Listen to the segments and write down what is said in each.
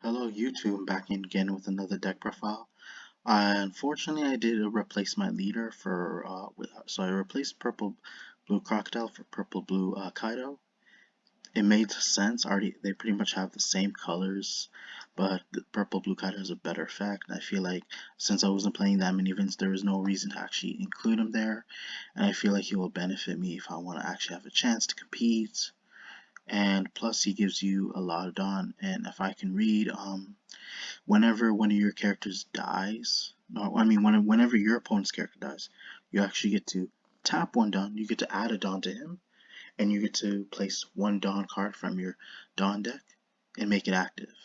Hello YouTube, back in again with another deck profile. Unfortunately, I did replace my leader for so I replaced purple blue crocodile for purple blue Kaido. It made sense. Already they pretty much have the same colors, but the purple blue Kaido has a better effect. I feel like since I wasn't playing that many events, there was no reason to actually include him there, and I feel like he will benefit me if I want to actually have a chance to compete. And plus, he gives you a lot of Dawn, and if I can read whenever one of your characters dies, no, I mean whenever your opponent's character dies, you actually get to tap one Dawn, you get to add a Dawn to him, and you get to place one Dawn card from your Dawn deck and make it active.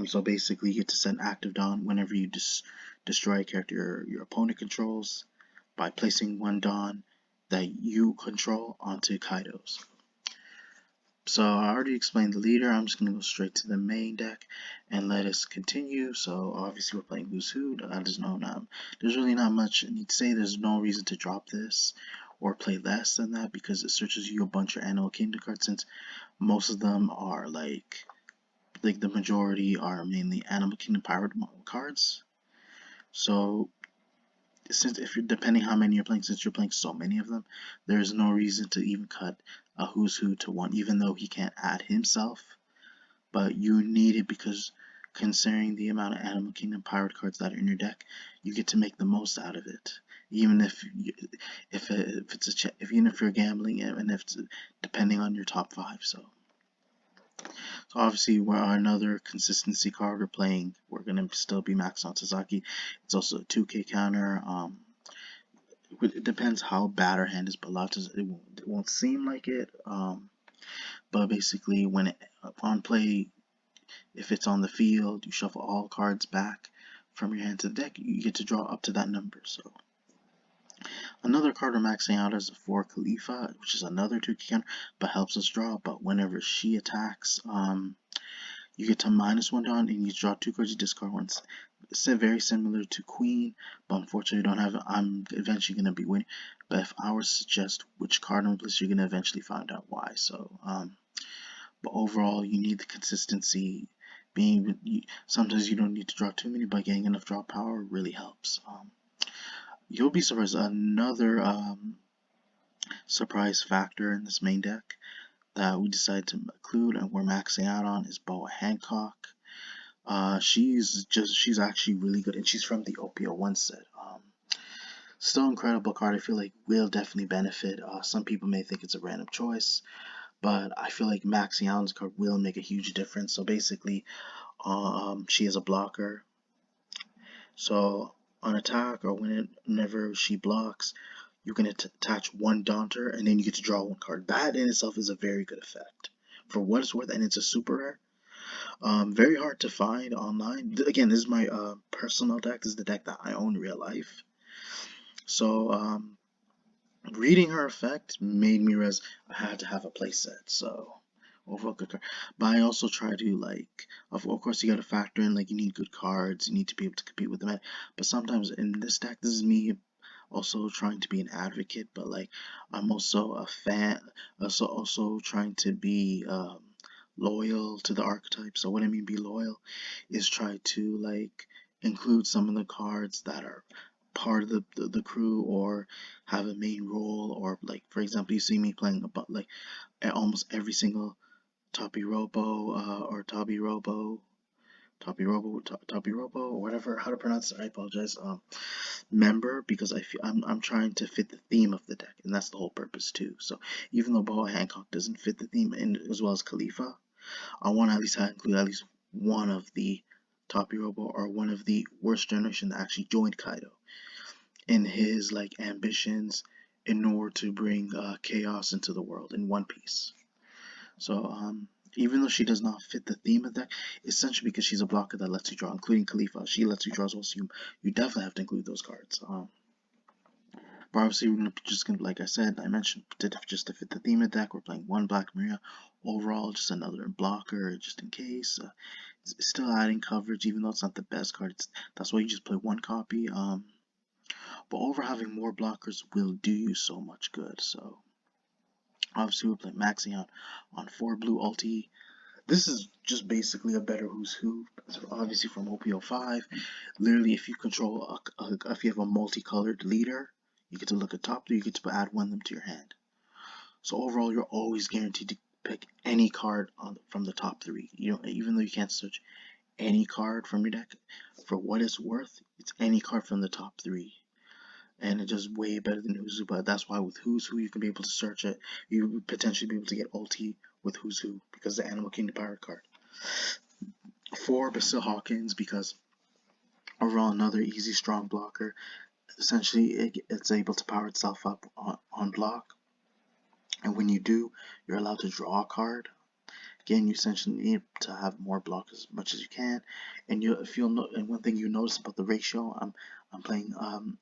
So basically you get to send active Dawn whenever you destroy a character your opponent controls by placing one Dawn that you control onto Kaido's. So I already explained the leader. I'm just going to go straight to the main deck and let us continue. So obviously we're playing Who's Who. There's really not much I need to say. There's no reason to drop this or play less than that because it searches you a bunch of Animal Kingdom cards, since most of them are like the majority are mainly Animal Kingdom Pirate cards. So since if you're depending how many you're playing, since you're playing so many of them, there's no reason to even cut a Who's Who to one, even though he can't add himself. But you need it because considering the amount of Animal Kingdom Pirate cards that are in your deck, you get to make the most out of it. Even if even if you're gambling and if it's depending on your top 5. So obviously we're another consistency card we're playing. We're gonna still be maxed on Sasaki. It's also a 2K counter. It depends how bad our hand is, but lots of it won't seem like it. But basically, when on play, if it's on the field, you shuffle all cards back from your hand to the deck. You get to draw up to that number. So another card we're maxing out is for Khalifa, which is another 2K counter, but helps us draw. But whenever she attacks, you get to -1 Dawn and you draw 2 cards, you discard once. It's very similar to Queen, but unfortunately don't have it. I'm eventually going to be winning. But if I were to suggest which card on the list, you're going to eventually find out why. So, but overall, you need the consistency. Sometimes you don't need to draw too many, but getting enough draw power really helps. You'll be surprised. Another surprise factor in this main deck that we decided to include and we're maxing out on is Boa Hancock. She's actually really good, and she's from the OPO1 set. Still incredible card. I feel like will definitely benefit. Some people may think it's a random choice, but I feel like maxing out on this card will make a huge difference. So basically, she is a blocker. So on attack or whenever she blocks, you can attach one Daunter, and then you get to draw one card. That in itself is a very good effect. For what it's worth, and it's a super rare. Very hard to find online. Again, this is my personal deck. This is the deck that I own in real life. So reading her effect made me realize I had to have a playset. So overall good card. But I also try to of course you got to factor in you need good cards. You need to be able to compete with them. But sometimes in this deck, this is me also trying to be an advocate. But I'm also a fan. Also trying to be loyal to the archetype. So what I mean be loyal is try to include some of the cards that are part of the crew or have a main role, or for example you see me playing about almost every single Toppy Robo or Toby Robo or whatever how to pronounce it, I apologize, member, because I'm trying to fit the theme of the deck, and that's the whole purpose too. So even though Boa Hancock doesn't fit the theme, and as well as Khalifa, I want to at least include at least one of the Toppy Robo or one of the worst generation that actually joined Kaido in his ambitions in order to bring chaos into the world in One Piece. So even though she does not fit the theme of the deck, essentially because she's a blocker that lets you draw, including Khalifa, she lets you draw as well, so you definitely have to include those cards. But obviously we're just gonna, like I said, I mentioned, just to fit the theme of the deck, we're playing one Black Maria. Overall, just another blocker, just in case. It's still adding coverage, even though it's not the best card. That's why you just play one copy. But over having more blockers will do you so much good. So obviously we're playing maxing out on 4 blue ulti. This is just basically a better Who's Who. So obviously from OPO5, literally if you control if you have a multicolored leader, you get to look at top three, you get to add one of them to your hand. So overall, you're always guaranteed to pick any card from the top three. You know, even though you can't search any card from your deck, for what it's worth, it's any card from the top three. And it's just way better than Who's Who. But that's why with Who's Who, you can be able to search it. You would potentially be able to get ulti with Who's Who because the Animal Kingdom Pirate card. 4, Basil Hawkins because overall another easy strong blocker. Essentially, it's able to power itself up on block. And when you do, you're allowed to draw a card. Again, you essentially need to have more block as much as you can. And and one thing you notice about the ratio, I'm playing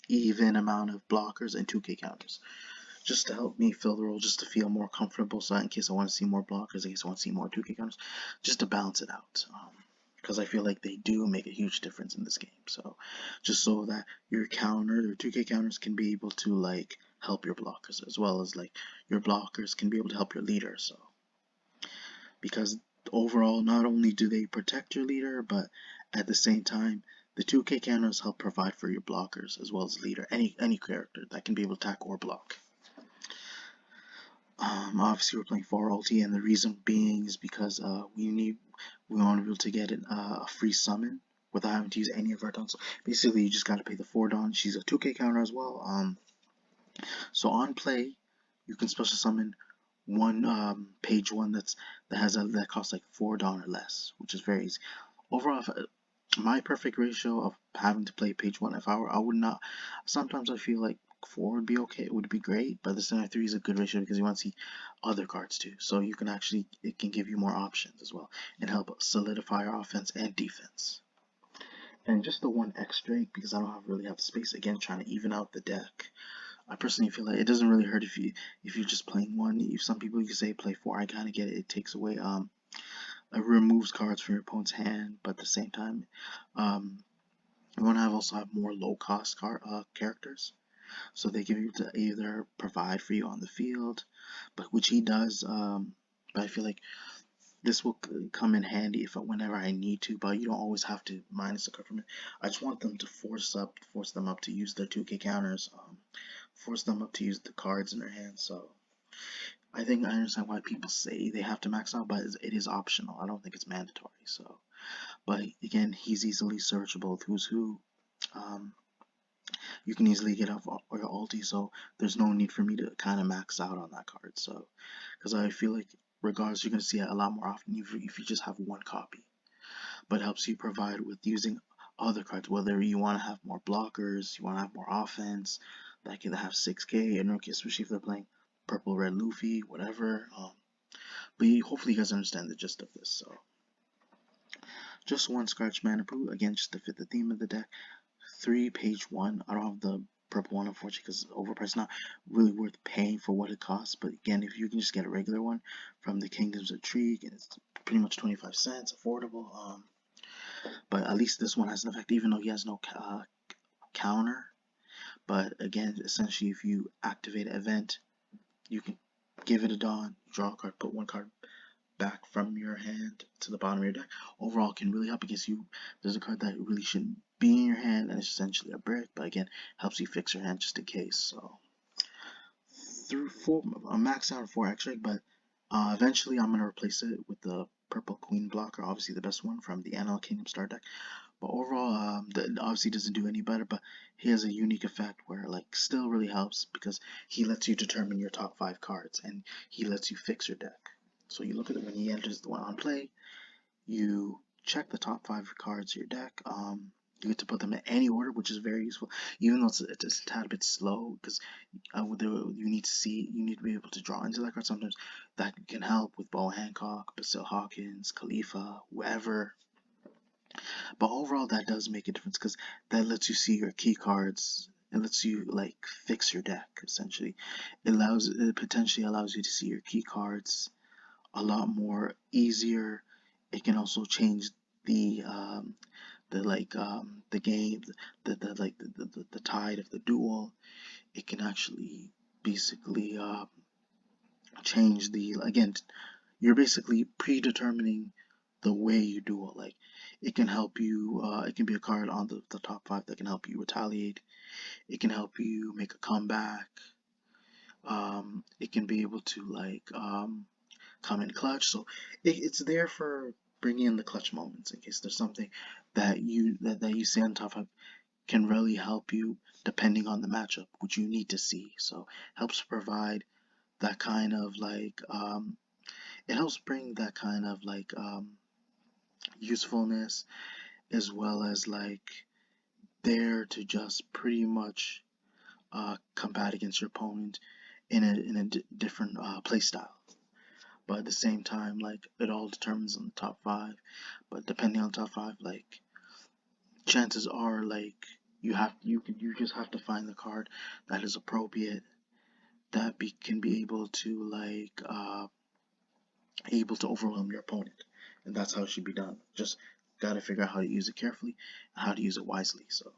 even amount of blockers and 2K counters, just to help me fill the role, just to feel more comfortable. So in case I want to see more blockers, in case I want to see more 2K counters, just to balance it out. Because I feel like they do make a huge difference in this game. So just so that your 2K counters can be able to like help your blockers, as well as like your blockers can be able to help your leader. So because overall, not only do they protect your leader, but at the same time, the 2K counters help provide for your blockers as well as leader, any character that can be able to attack or block. Obviously we're playing 4 ulti, and the reason being is because we want to be able to get a free summon without having to use any of our dons. So basically, you just gotta pay the 4 don. She's a 2K counter as well. So on play, you can special summon one page one that costs like 4 don or less, which is very easy. Overall, my perfect ratio of having to play page one, if I would not. Sometimes I feel like 4 would be okay, it would be great, but the center 3 is a good ratio because you want to see other cards too. So you can actually, it can give you more options as well and help solidify your offense and defense. And just the one extra, because I don't really have the space, again, trying to even out the deck. I personally feel like it doesn't really hurt if you're just playing one. If some people, you can say play 4, I kind of get it. It takes away it removes cards from your opponent's hand, but at the same time, you want to also have more low cost characters, so they can be able to either provide for you on the field, but which he does. But I feel like this will come in handy if whenever I need to, but you don't always have to minus a card from it. I just want them to force them up to use their 2K counters, force them up to use the cards in their hands. So I think I understand why people say they have to max out, but it is optional. I don't think it's mandatory. So, but again, he's easily searchable with Who's Who. You can easily get off your ulti, so there's no need for me to kind of max out on that card. So, because I feel like regardless, you're going to see it a lot more often if you just have one copy. But it helps you provide with using other cards, whether you want to have more blockers, you want to have more offense, that can have 6K, and okay, especially if they're playing purple, red, Luffy, whatever. But hopefully you guys understand the gist of this. So, just one scratch mana brew, again, just to fit the theme of the deck. 3 page 1. I don't have the purple one, unfortunately, because it's overpriced. Not really worth paying for what it costs. But again, if you can just get a regular one from the Kingdoms of Intrigue, and it's pretty much 25 cents, affordable. But at least this one has an effect, even though he has no counter. But again, essentially, if you activate an event, you can give it a dawn, draw a card, put one card back from your hand to the bottom of your deck. Overall, can really help because there's a card that really shouldn't be in your hand, and it's essentially a brick, but again, helps you fix your hand just in case. So through 4, max out 4 extra, but eventually I'm gonna replace it with the purple queen blocker, obviously the best one from the Animal Kingdom Star deck. But overall, obviously doesn't do any better, but he has a unique effect where like still really helps because he lets you determine your top 5 cards and he lets you fix your deck. So you look at it when he enters the one on play, you check the top 5 cards of your deck. You get to put them in any order, which is very useful, even though it's a tad bit slow because you need to be able to draw into that card. Sometimes that can help with Bo Hancock, Basil Hawkins, Khalifa, whoever. But overall, that does make a difference because that lets you see your key cards. It lets you like fix your deck essentially. It potentially allows you to see your key cards a lot more easier. It can also change the game, the tide of the duel. It can actually basically change the again. you're basically predetermining the way you duel. Like it can help you. It can be a card on the top five that can help you retaliate. It can help you make a comeback. It can be able to like come in clutch. So it's there for bringing in the clutch moments in case there's something that you see on top five can really help you depending on the matchup, which you need to see. So helps provide that kind of like it helps bring that kind of like usefulness as well as like there to just pretty much combat against your opponent in a different play style. But at the same time, like it all determines on the top five. But depending on the top five, like chances are like you just have to find the card that is appropriate that can be able to like able to overwhelm your opponent, and that's how it should be done. Just got to figure out how to use it carefully, and how to use it wisely. So,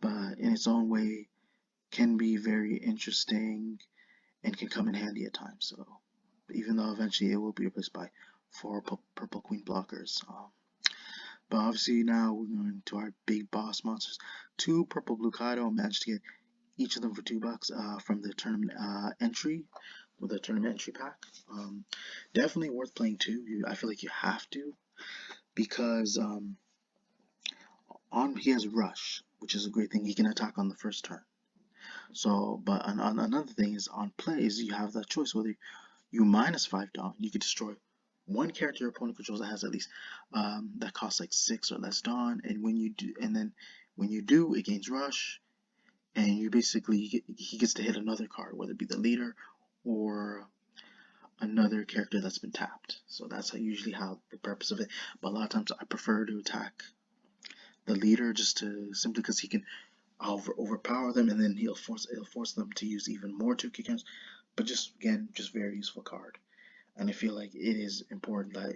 but in its own way, can be very interesting and can come in handy at times. So, even though eventually it will be replaced by 4 purple queen blockers. But obviously now we're going to our big boss monsters. 2 purple blue Kaido. Managed to get each of them for $2 from the tournament entry, with a tournament entry pack. Definitely worth playing too. I feel like you have to, because he has rush, which is a great thing. He can attack on the first turn. So, but another thing is on plays you have that choice whether you -5 Dawn, you can destroy one character your opponent controls that has at least that costs like 6 or less Dawn, and then when you do, it gains rush, and you basically he gets to hit another card, whether it be the leader or another character that's been tapped. So that's usually how the purpose of it. But a lot of times I prefer to attack the leader just to simply because he can overpower them, and then he'll force them to use even more 2K counters. But just again, just very useful card. And I feel like it is important that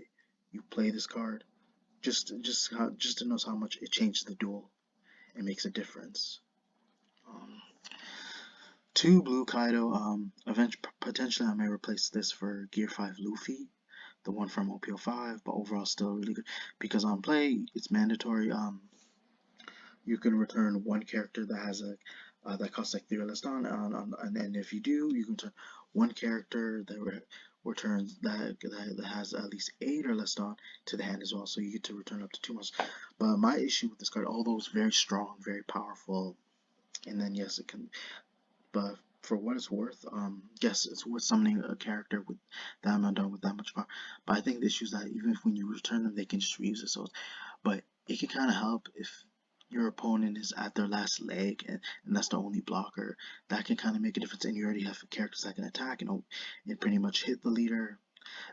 you play this card just to know how much it changes the duel and makes a difference. 2 blue Kaido. Potentially I may replace this for Gear 5 Luffy, the one from OPO 5, but overall still really good because on play it's mandatory. You can return one character that has a that costs like 3 or less Dawn, and if you do, you can turn one character that returns that has at least 8 or less Dawn to the hand as well. So you get to return up to 2 monsters. But my issue with this card, although it's very strong, very powerful, and then yes, it can. But for what it's worth, yes, it's worth summoning a character with that amount done with that much power. But I think the issue is that even if when you return them, they can just reuse it. So, but it can kind of help if your opponent is at their last leg and that's the only blocker. That can kind of make a difference, and you already have characters that can attack and pretty much hit the leader.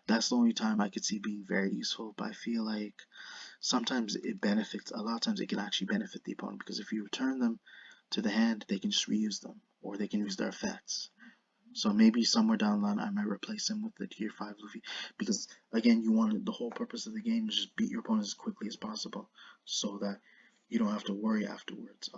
That's the only time I could see being very useful. But I feel like sometimes it benefits. A lot of times it can actually benefit the opponent because if you return them to the hand, they can just reuse them, or they can use their effects. So maybe somewhere down the line I might replace him with the Tier 5 Luffy, because again, the whole purpose of the game is just beat your opponent as quickly as possible so that you don't have to worry afterwards.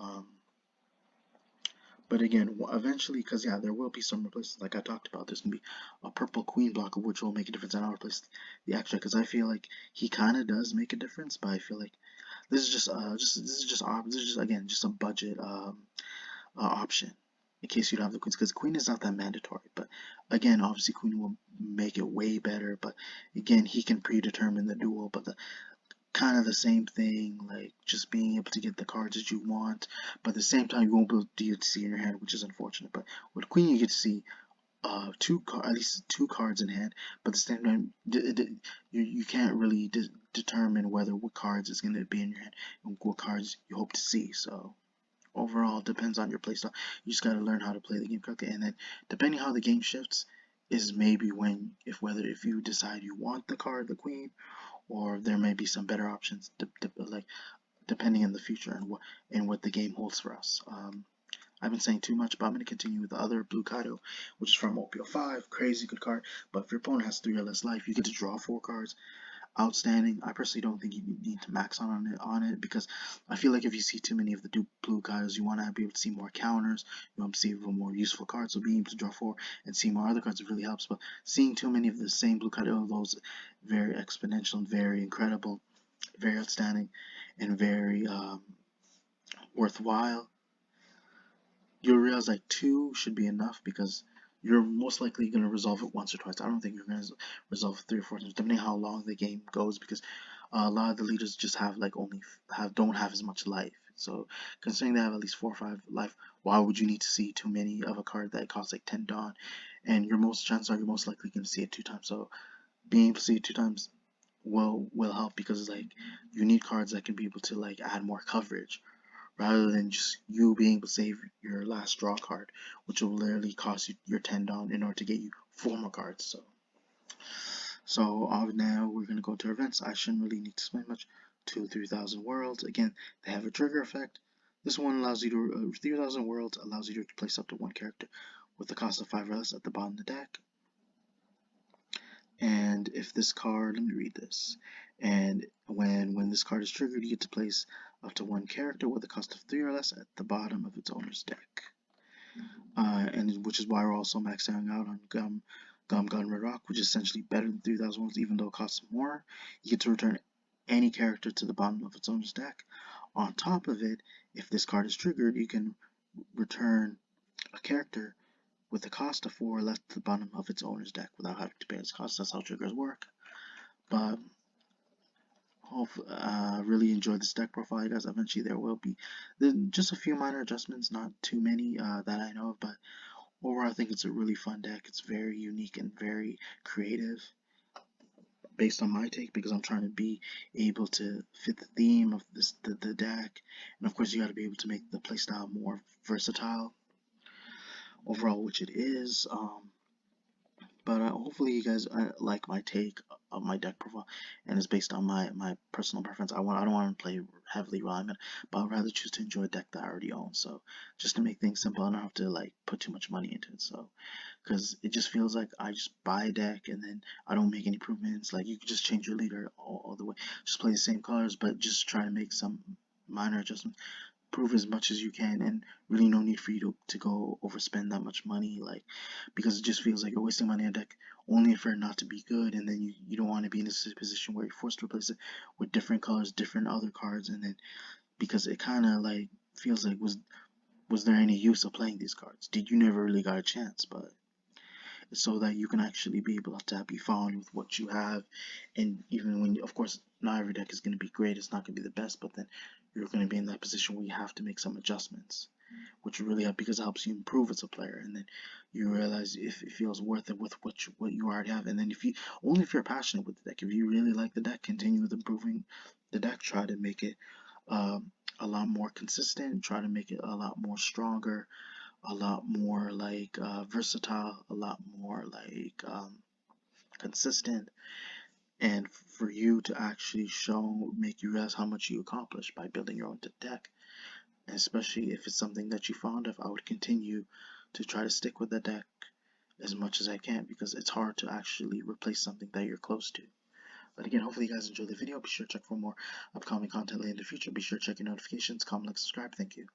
But again, eventually, because yeah, there will be some replacements like I talked about. There's gonna be a purple queen blocker which will make a difference, and I'll replace the extra because I feel like he kind of does make a difference, but I feel like this is just again just a budget option in case you don't have the queens, because queen is not that mandatory. But again, obviously queen will make it way better. But again, he can predetermine the duel. But the kind of the same thing, like just being able to get the cards that you want, but at the same time you won't be able to see in your hand, which is unfortunate. But with queen you get to see at least 2 cards in hand, but at the same time you can't really determine what cards is going to be in your hand and what cards you hope to see. So overall, it depends on your playstyle. You just got to learn how to play the game correctly, and then depending how the game shifts is maybe if you decide you want the queen, or there may be some better options like depending in the future and what the game holds for us. I've been saying too much, but I'm going to continue with the other blue Kaido, which is from OPO 5. Crazy good card, but if your opponent has 3 or less life, you get to draw 4 cards. outstanding. I personally don't think you need to max on it because I feel like if you see too many of the blue cards, you want to be able to see more counters. You want to see more useful cards, so being able to draw 4 and see more other cards really helps. But seeing too many of the same blue card, all those very exponential and very incredible, very outstanding, and very worthwhile, you'll realize like 2 should be enough because you're most likely going to resolve it once or twice. I don't think you're going to resolve 3 or 4 times, depending how long the game goes, because a lot of the leaders just have like don't have as much life. So considering they have at least 4 or 5 life, why would you need to see too many of a card that costs like 10 Dawn? And chances are you're most likely going to see it 2 times. So being able to see it 2 times will help because it's like you need cards that can be able to like add more coverage rather than just you being able to save your last draw card, which will literally cost you your 10 down in order to get you 4 more cards. So now we're going to go to events. I shouldn't really need to explain much. 3,000 worlds. Again, they have a trigger effect. This one allows you to 3,000 worlds allows you to place up to 1 character with the cost of 5 or less at the bottom of the deck. And if this card, let me read this. And when this card is triggered, you get to place up to 1 character with a cost of 3 or less at the bottom of its owner's deck. And which is why we're also maxing out on Gun Red Rock, which is essentially better than 3,000 worlds, even though it costs more. You get to return any character to the bottom of its owner's deck. On top of it, if this card is triggered, you can return a character with the cost of 4 left at the bottom of its owner's deck without having to pay its cost. That's how triggers work. But really enjoyed this deck profile, guys. Eventually there will be just a few minor adjustments, not too many that I know of, but overall I think it's a really fun deck. It's very unique and very creative based on my take because I'm trying to be able to fit the theme of the deck, and of course you got to be able to make the playstyle more versatile overall, which it is. But hopefully you guys like my take of my deck profile, and it's based on my personal preference. I don't want to play heavily Ryman, but I'd rather choose to enjoy a deck that I already own. So just to make things simple, I don't have to like put too much money into it. So because it just feels like I just buy a deck and then I don't make any improvements. Like you can just change your leader all the way, just play the same colors, but just try to make some minor adjustments, prove as much as you can, and really no need for you to go overspend that much money, like, because it just feels like you're wasting money on a deck only for it not to be good, and then you don't want to be in this position where you're forced to replace it with different colors, different other cards, and then because it kind of like feels like was there any use of playing these cards? Did you never really got a chance? But so that you can actually be able to be fine with what you have, and even when of course not every deck is going to be great, it's not going to be the best, but then you're going to be in that position where you have to make some adjustments, which really help because it helps you improve as a player, and then you realize if it feels worth it with what you already have, and then if you're passionate with the deck, if you really like the deck, continue with improving the deck, try to make it a lot more consistent, try to make it a lot more stronger, a lot more like versatile, a lot more like consistent, and for you to actually make you realize how much you accomplished by building your own deck. And especially if it's something that you fond of, I would continue to try to stick with the deck as much as I can because it's hard to actually replace something that you're close to. But again, hopefully you guys enjoyed the video. Be sure to check for more upcoming content later in the future. Be sure to check your notifications, comment, like, subscribe. Thank you.